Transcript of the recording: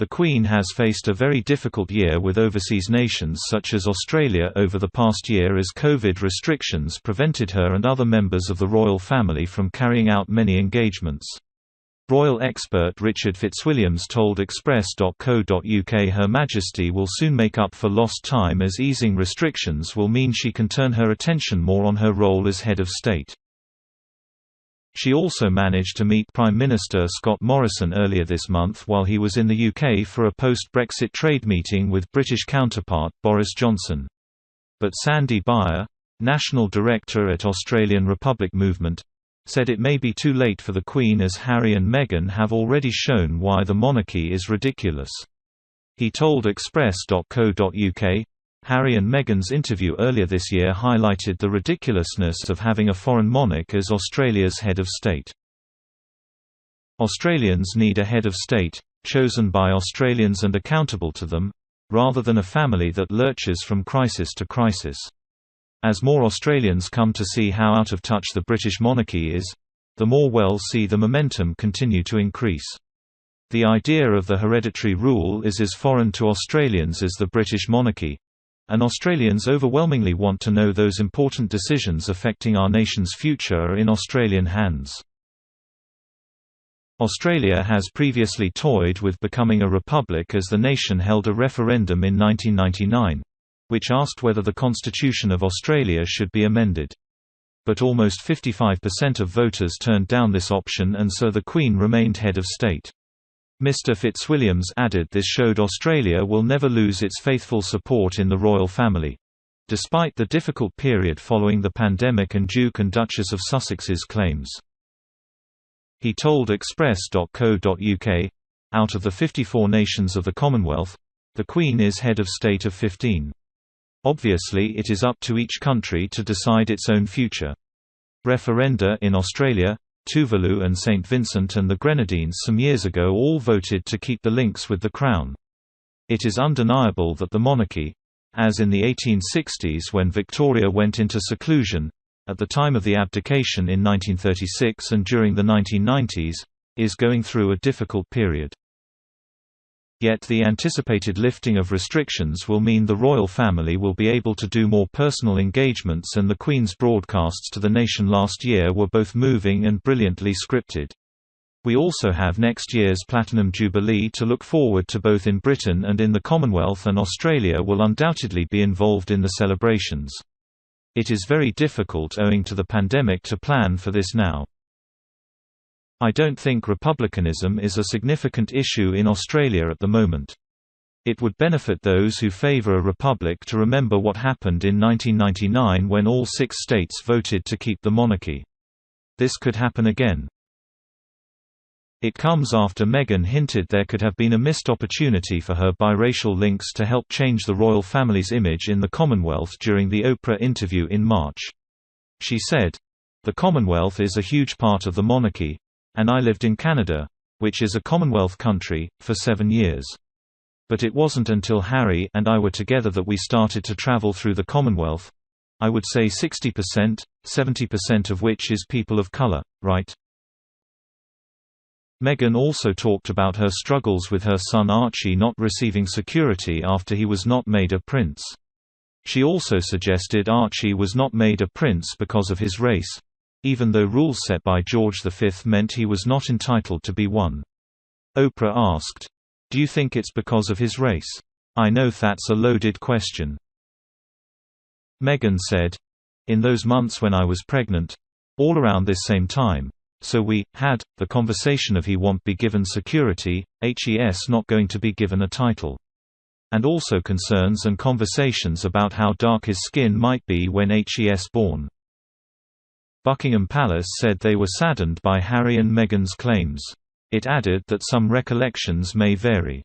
The Queen has faced a very difficult year with overseas nations such as Australia over the past year as COVID restrictions prevented her and other members of the royal family from carrying out many engagements. Royal expert Richard Fitzwilliams told Express.co.uk Her Majesty will soon make up for lost time as easing restrictions will mean she can turn her attention more on her role as head of state. She also managed to meet Prime Minister Scott Morrison earlier this month while he was in the UK for a post-Brexit trade meeting with British counterpart, Boris Johnson. But Sandy Biar, National Director at Australian Republic Movement, said it may be too late for the Queen as Harry and Meghan have already shown why the monarchy is ridiculous. He told Express.co.uk, Harry and Meghan's interview earlier this year highlighted the ridiculousness of having a foreign monarch as Australia's head of state. Australians need a head of state, chosen by Australians and accountable to them, rather than a family that lurches from crisis to crisis. As more Australians come to see how out of touch the British monarchy is, the more we'll see the momentum continue to increase. The idea of the hereditary rule is as foreign to Australians as the British monarchy, and Australians overwhelmingly want to know those important decisions affecting our nation's future are in Australian hands. Australia has previously toyed with becoming a republic as the nation held a referendum in 1999, which asked whether the Constitution of Australia should be amended. But almost 55% of voters turned down this option and so the Queen remained head of state. Mr. Fitzwilliams added this showed Australia will never lose its faithful support in the royal family. Despite the difficult period following the pandemic and Duke and Duchess of Sussex's claims. He told Express.co.uk, out of the 54 nations of the Commonwealth, the Queen is head of state of 15. Obviously it is up to each country to decide its own future. Referenda in Australia, Tuvalu and St. Vincent and the Grenadines some years ago all voted to keep the links with the Crown. It is undeniable that the monarchy, as in the 1860s when Victoria went into seclusion, at the time of the abdication in 1936 and during the 1990s, is going through a difficult period. Yet the anticipated lifting of restrictions will mean the royal family will be able to do more personal engagements and the Queen's broadcasts to the nation last year were both moving and brilliantly scripted. We also have next year's Platinum Jubilee to look forward to both in Britain and in the Commonwealth, and Australia will undoubtedly be involved in the celebrations. It is very difficult owing to the pandemic to plan for this now. I don't think republicanism is a significant issue in Australia at the moment. It would benefit those who favour a republic to remember what happened in 1999 when all 6 states voted to keep the monarchy. This could happen again. It comes after Meghan hinted there could have been a missed opportunity for her biracial links to help change the royal family's image in the Commonwealth during the Oprah interview in March. She said, "The Commonwealth is a huge part of the monarchy. And I lived in Canada, which is a Commonwealth country, for 7 years. But it wasn't until Harry and I were together that we started to travel through the Commonwealth. I would say 60%, 70% of which is people of color, right?" Meghan also talked about her struggles with her son Archie not receiving security after he was not made a prince. She also suggested Archie was not made a prince because of his race, even though rules set by George V meant he was not entitled to be one. Oprah asked, "Do you think it's because of his race? I know that's a loaded question." Meghan said, "In those months when I was pregnant, all around this same time, so we had the conversation of he won't be given security, HES not going to be given a title. And also concerns and conversations about how dark his skin might be when HES born." Buckingham Palace said they were saddened by Harry and Meghan's claims. It added that some recollections may vary.